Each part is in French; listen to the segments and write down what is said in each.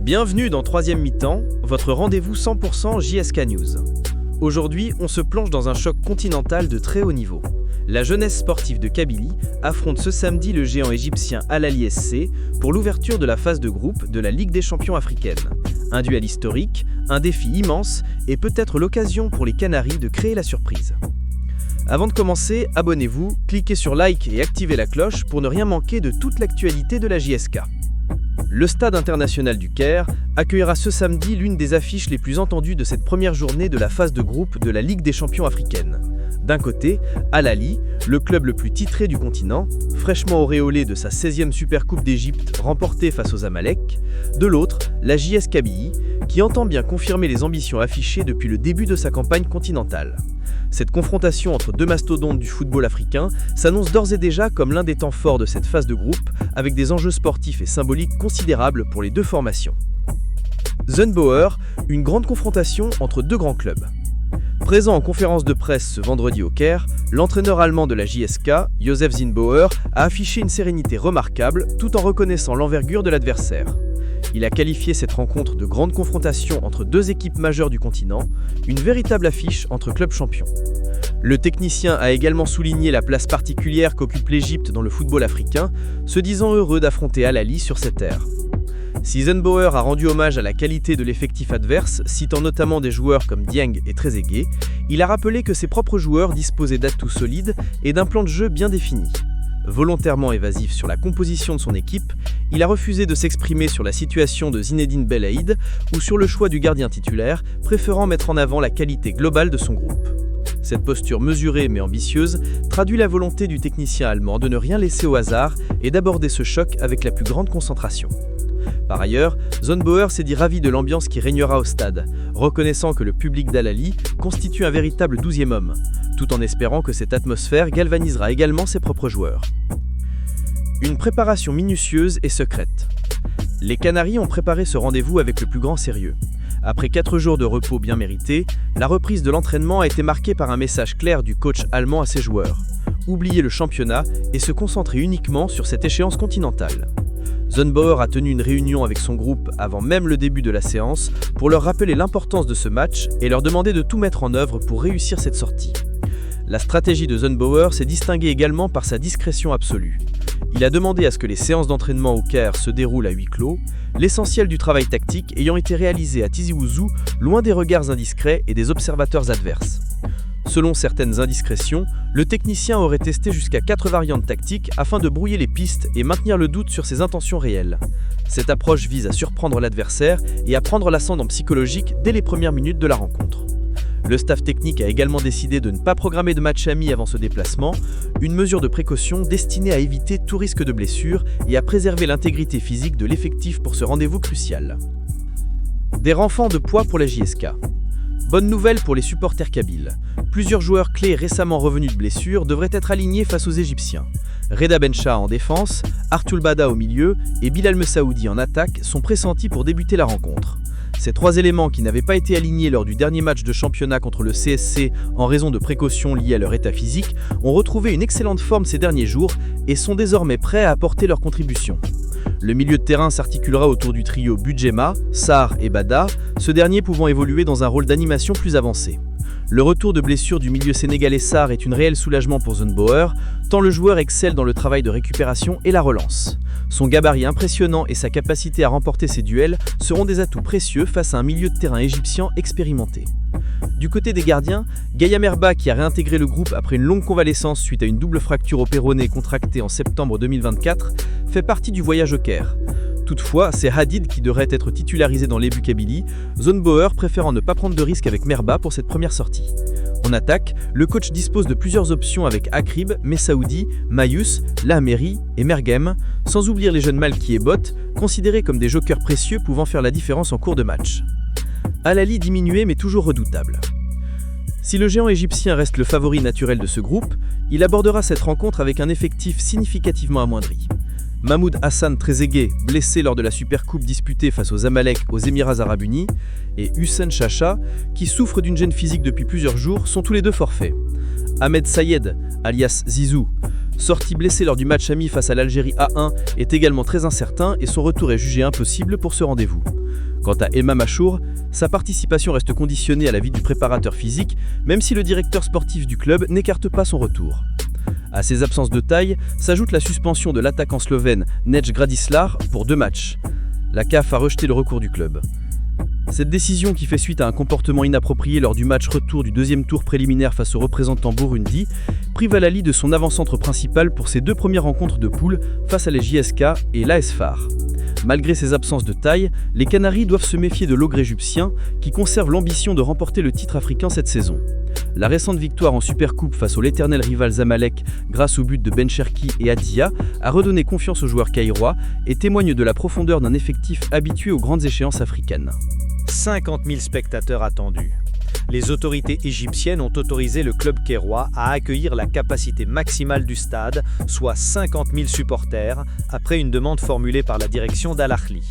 Bienvenue dans Troisième Mi-temps, votre rendez-vous 100% JSK News. Aujourd'hui, on se plonge dans un choc continental de très haut niveau. La jeunesse sportive de Kabylie affronte ce samedi le géant égyptien Al Ahly SC pour l'ouverture de la phase de groupe de la Ligue des champions africaine. Un duel historique, un défi immense et peut-être l'occasion pour les Canaries de créer la surprise. Avant de commencer, abonnez-vous, cliquez sur like et activez la cloche pour ne rien manquer de toute l'actualité de la JSK. Le Stade international du Caire accueillera ce samedi l'une des affiches les plus entendues de cette première journée de la phase de groupe de la Ligue des champions africaine. D'un côté, Al Ahly, le club le plus titré du continent, fraîchement auréolé de sa 16e Supercoupe d'Égypte remportée face aux Zamalek. De l'autre, la JS Kabylie, qui entend bien confirmer les ambitions affichées depuis le début de sa campagne continentale. Cette confrontation entre deux mastodontes du football africain s'annonce d'ores et déjà comme l'un des temps forts de cette phase de groupe, avec des enjeux sportifs et symboliques considérables pour les deux formations. Zunbauer, une grande confrontation entre deux grands clubs. Présent en conférence de presse ce vendredi au Caire, l'entraîneur allemand de la JSK, Josef Zunbauer, a affiché une sérénité remarquable tout en reconnaissant l'envergure de l'adversaire. Il a qualifié cette rencontre de grande confrontation entre deux équipes majeures du continent, une véritable affiche entre clubs champions. Le technicien a également souligné la place particulière qu'occupe l'Égypte dans le football africain, se disant heureux d'affronter Al Ahly sur cette terre. Si Zunbauer a rendu hommage à la qualité de l'effectif adverse, citant notamment des joueurs comme Dieng et Trezeguet, il a rappelé que ses propres joueurs disposaient d'atouts solides et d'un plan de jeu bien défini. Volontairement évasif sur la composition de son équipe, il a refusé de s'exprimer sur la situation de Zinedine Belaïd ou sur le choix du gardien titulaire, préférant mettre en avant la qualité globale de son groupe. Cette posture mesurée mais ambitieuse traduit la volonté du technicien allemand de ne rien laisser au hasard et d'aborder ce choc avec la plus grande concentration. Par ailleurs, Zunbauer s'est dit ravi de l'ambiance qui régnera au stade, reconnaissant que le public d'Al Ahly constitue un véritable 12e homme, tout en espérant que cette atmosphère galvanisera également ses propres joueurs. Une préparation minutieuse et secrète. Les Canaries ont préparé ce rendez-vous avec le plus grand sérieux. Après 4 jours de repos bien mérités, la reprise de l'entraînement a été marquée par un message clair du coach allemand à ses joueurs. Oublier le championnat et se concentrer uniquement sur cette échéance continentale. Zunbauer a tenu une réunion avec son groupe avant même le début de la séance pour leur rappeler l'importance de ce match et leur demander de tout mettre en œuvre pour réussir cette sortie. La stratégie de Zunbauer s'est distinguée également par sa discrétion absolue. Il a demandé à ce que les séances d'entraînement au Caire se déroulent à huis clos, l'essentiel du travail tactique ayant été réalisé à Tizi Ouzou, loin des regards indiscrets et des observateurs adverses. Selon certaines indiscrétions, le technicien aurait testé jusqu'à 4 variantes tactiques afin de brouiller les pistes et maintenir le doute sur ses intentions réelles. Cette approche vise à surprendre l'adversaire et à prendre l'ascendant psychologique dès les premières minutes de la rencontre. Le staff technique a également décidé de ne pas programmer de match ami avant ce déplacement, une mesure de précaution destinée à éviter tout risque de blessure et à préserver l'intégrité physique de l'effectif pour ce rendez-vous crucial. Des renforts de poids pour la JSK. Bonne nouvelle pour les supporters kabyles. Plusieurs joueurs clés récemment revenus de blessure devraient être alignés face aux Égyptiens. Reda Bencha en défense, Artul Bada au milieu et Bilal Messaoudi en attaque sont pressentis pour débuter la rencontre. Ces 3 éléments qui n'avaient pas été alignés lors du dernier match de championnat contre le CSC en raison de précautions liées à leur état physique ont retrouvé une excellente forme ces derniers jours et sont désormais prêts à apporter leur contribution. Le milieu de terrain s'articulera autour du trio Budjema, Sarr et Bada, ce dernier pouvant évoluer dans un rôle d'animation plus avancé. Le retour de blessure du milieu sénégalais Sarr est une réel soulagement pour Zunbauer, tant le joueur excelle dans le travail de récupération et la relance. Son gabarit impressionnant et sa capacité à remporter ses duels seront des atouts précieux face à un milieu de terrain égyptien expérimenté. Du côté des gardiens, Gaya Merba, qui a réintégré le groupe après une longue convalescence suite à une double fracture au péroné contractée en septembre 2024, fait partie du voyage au Caire. Toutefois, c'est Hadid qui devrait être titularisé dans l'Ebu Kabylie, Zunbauer préférant ne pas prendre de risque avec Merba pour cette première sortie. En attaque, le coach dispose de plusieurs options avec Akrib, Messaoudi, Mayus, Lahmeri et Mergem, sans oublier les jeunes Malki et Bot, considérés comme des jokers précieux pouvant faire la différence en cours de match. Al Ahly diminué mais toujours redoutable. Si le géant égyptien reste le favori naturel de ce groupe, il abordera cette rencontre avec un effectif significativement amoindri. Mahmoud Hassan Trezeguet, blessé lors de la Supercoupe disputée face aux Zamalek aux Émirats Arabes Unis, et Hussein Chacha, qui souffre d'une gêne physique depuis plusieurs jours, sont tous les deux forfaits. Ahmed Sayed, alias Zizou, sorti blessé lors du match ami face à l'Algérie A1, est également très incertain et son retour est jugé impossible pour ce rendez-vous. Quant à Elma Machour, sa participation reste conditionnée à l'avis du préparateur physique, même si le directeur sportif du club n'écarte pas son retour. À ces absences de taille s'ajoute la suspension de l'attaquant slovène Nejc Gradislar pour 2 matchs. La CAF a rejeté le recours du club. Cette décision, qui fait suite à un comportement inapproprié lors du match retour du 2e tour préliminaire face au représentant Burundi, prive Al Ahly de son avant-centre principal pour ses 2 premières rencontres de poule face à la JSK et l'AS FAR. Malgré ces absences de taille, les Canaries doivent se méfier de l'ogre égyptien qui conserve l'ambition de remporter le titre africain cette saison. La récente victoire en Supercoupe face au l'éternel rival Zamalek grâce au but de Ben Cherki et Adia a redonné confiance aux joueurs kairois et témoigne de la profondeur d'un effectif habitué aux grandes échéances africaines. 50 000 spectateurs attendus. Les autorités égyptiennes ont autorisé le club kairois à accueillir la capacité maximale du stade, soit 50 000 supporters, après une demande formulée par la direction d'Al Ahly.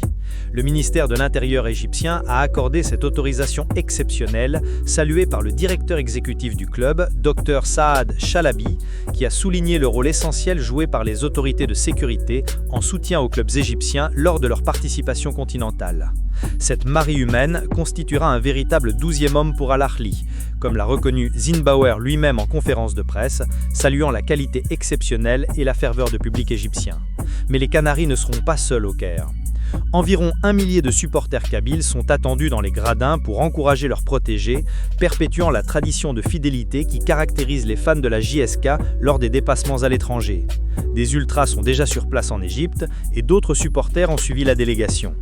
Le ministère de l'Intérieur égyptien a accordé cette autorisation exceptionnelle, saluée par le directeur exécutif du club, Dr Saad Chalabi, qui a souligné le rôle essentiel joué par les autorités de sécurité en soutien aux clubs égyptiens lors de leur participation continentale. Cette marée humaine constituera un véritable 12e homme pour Al Ahly, comme l'a reconnu Zinnbauer lui-même en conférence de presse, saluant la qualité exceptionnelle et la ferveur de public égyptien. Mais les Canaries ne seront pas seuls au Caire. Environ 1 millier de supporters kabyles sont attendus dans les gradins pour encourager leurs protégés, perpétuant la tradition de fidélité qui caractérise les fans de la JSK lors des dépassements à l'étranger. Des ultras sont déjà sur place en Égypte et d'autres supporters ont suivi la délégation.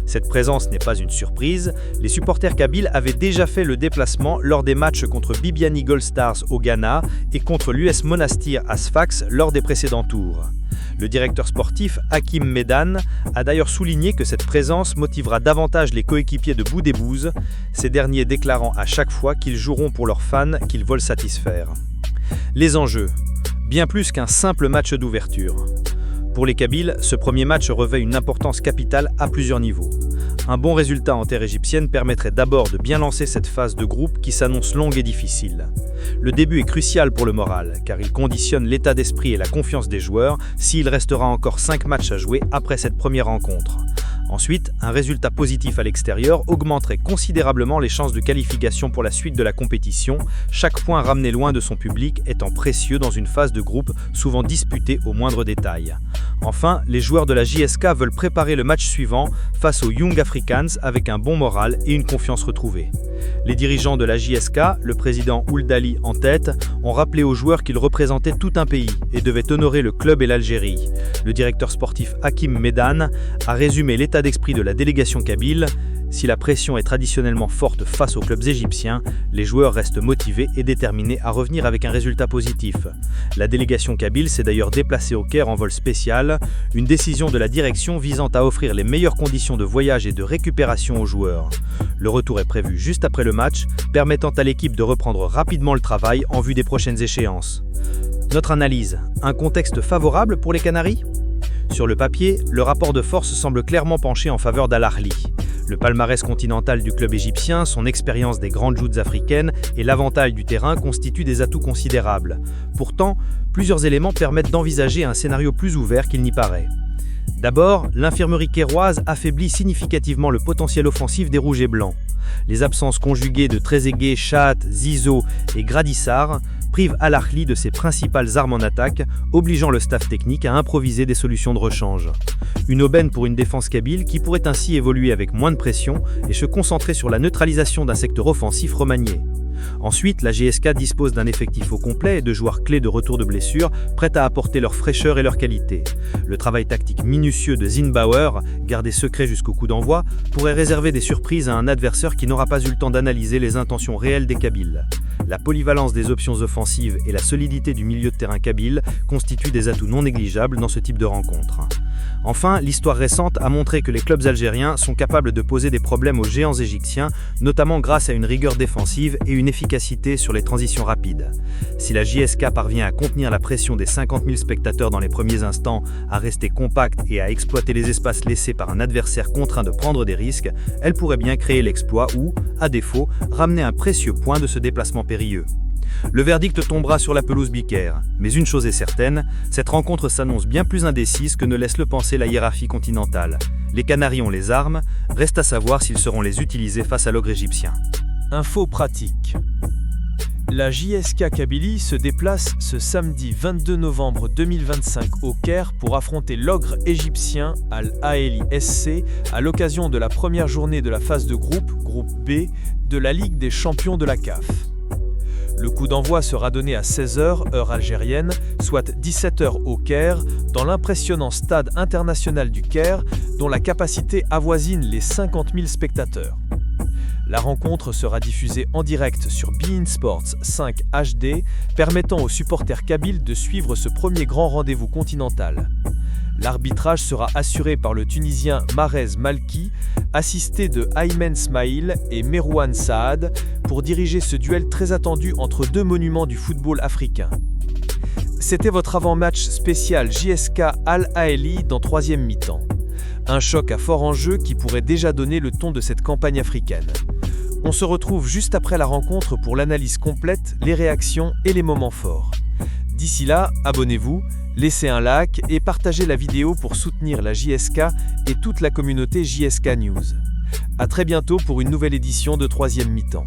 Cette présence n'est pas une surprise, les supporters kabyles avaient déjà fait le déplacement lors des matchs contre Bibiani Gold Stars au Ghana et contre l'US Monastir à Sfax lors des précédents tours. Le directeur sportif Hakim Medan a d'ailleurs souligné que cette présence motivera davantage les coéquipiers de Boudebouz, ces derniers déclarant à chaque fois qu'ils joueront pour leurs fans qu'ils veulent satisfaire. Les enjeux, bien plus qu'un simple match d'ouverture. Pour les Kabyles, ce premier match revêt une importance capitale à plusieurs niveaux. Un bon résultat en terre égyptienne permettrait d'abord de bien lancer cette phase de groupe qui s'annonce longue et difficile. Le début est crucial pour le moral, car il conditionne l'état d'esprit et la confiance des joueurs s'il restera encore 5 matchs à jouer après cette première rencontre. Ensuite, un résultat positif à l'extérieur augmenterait considérablement les chances de qualification pour la suite de la compétition, chaque point ramené loin de son public étant précieux dans une phase de groupe souvent disputée au moindre détail. Enfin, les joueurs de la JSK veulent préparer le match suivant face aux Young Africans avec un bon moral et une confiance retrouvée. Les dirigeants de la JSK, le président Ould Ali en tête, ont rappelé aux joueurs qu'ils représentaient tout un pays et devaient honorer le club et l'Algérie. Le directeur sportif Hakim Medan a résumé l'état d'esprit de la délégation kabyle. Si la pression est traditionnellement forte face aux clubs égyptiens, les joueurs restent motivés et déterminés à revenir avec un résultat positif. La délégation kabyle s'est d'ailleurs déplacée au Caire en vol spécial, une décision de la direction visant à offrir les meilleures conditions de voyage et de récupération aux joueurs. Le retour est prévu juste après le match, permettant à l'équipe de reprendre rapidement le travail en vue des prochaines échéances. Notre analyse, un contexte favorable pour les Canaries ? Sur le papier, le rapport de force semble clairement pencher en faveur d'Al Ahly. Le palmarès continental du club égyptien, son expérience des grandes joutes africaines et l'avantage du terrain constituent des atouts considérables. Pourtant, plusieurs éléments permettent d'envisager un scénario plus ouvert qu'il n'y paraît. D'abord, l'infirmerie kairoise affaiblit significativement le potentiel offensif des Rouges et Blancs. Les absences conjuguées de Trezeguet, Chat, Zizo et Gradisar privent Al Ahly de ses principales armes en attaque, obligeant le staff technique à improviser des solutions de rechange. Une aubaine pour une défense kabyle qui pourrait ainsi évoluer avec moins de pression et se concentrer sur la neutralisation d'un secteur offensif remanié. Ensuite, la GSK dispose d'un effectif au complet et de joueurs clés de retour de blessure, prêts à apporter leur fraîcheur et leur qualité. Le travail tactique minutieux de Zinnbauer, gardé secret jusqu'au coup d'envoi, pourrait réserver des surprises à un adversaire qui n'aura pas eu le temps d'analyser les intentions réelles des Kabyles. La polyvalence des options offensives et la solidité du milieu de terrain kabyle constituent des atouts non négligeables dans ce type de rencontre. Enfin, l'histoire récente a montré que les clubs algériens sont capables de poser des problèmes aux géants égyptiens, notamment grâce à une rigueur défensive et une efficacité sur les transitions rapides. Si la JSK parvient à contenir la pression des 50 000 spectateurs dans les premiers instants, à rester compacte et à exploiter les espaces laissés par un adversaire contraint de prendre des risques, elle pourrait bien créer l'exploit ou, à défaut, ramener un précieux point de ce déplacement périlleux. Le verdict tombera sur la pelouse bicaire. Mais une chose est certaine, cette rencontre s'annonce bien plus indécise que ne laisse le penser la hiérarchie continentale. Les Canaries ont les armes, reste à savoir s'ils seront les utiliser face à l'ogre égyptien. Info pratique. La JSK Kabylie se déplace ce samedi 22 novembre 2025 au Caire pour affronter l'ogre égyptien Al-Ahly SC à l'occasion de la première journée de la phase de groupe B, de la Ligue des champions de la CAF. Le coup d'envoi sera donné à 16h, heure algérienne, soit 17h au Caire, dans l'impressionnant stade international du Caire, dont la capacité avoisine les 50 000 spectateurs. La rencontre sera diffusée en direct sur beIN Sports 5 HD, permettant aux supporters kabyles de suivre ce premier grand rendez-vous continental. L'arbitrage sera assuré par le Tunisien Marez Malki, assisté de Aymen Smaïl et Merouane Saad, pour diriger ce duel très attendu entre deux monuments du football africain. C'était votre avant-match spécial JSK Al-Ahly dans troisième mi-temps. Un choc à fort enjeu qui pourrait déjà donner le ton de cette campagne africaine. On se retrouve juste après la rencontre pour l'analyse complète, les réactions et les moments forts. D'ici là, abonnez-vous, laissez un like et partagez la vidéo pour soutenir la JSK et toute la communauté JSK News. À très bientôt pour une nouvelle édition de troisième mi-temps.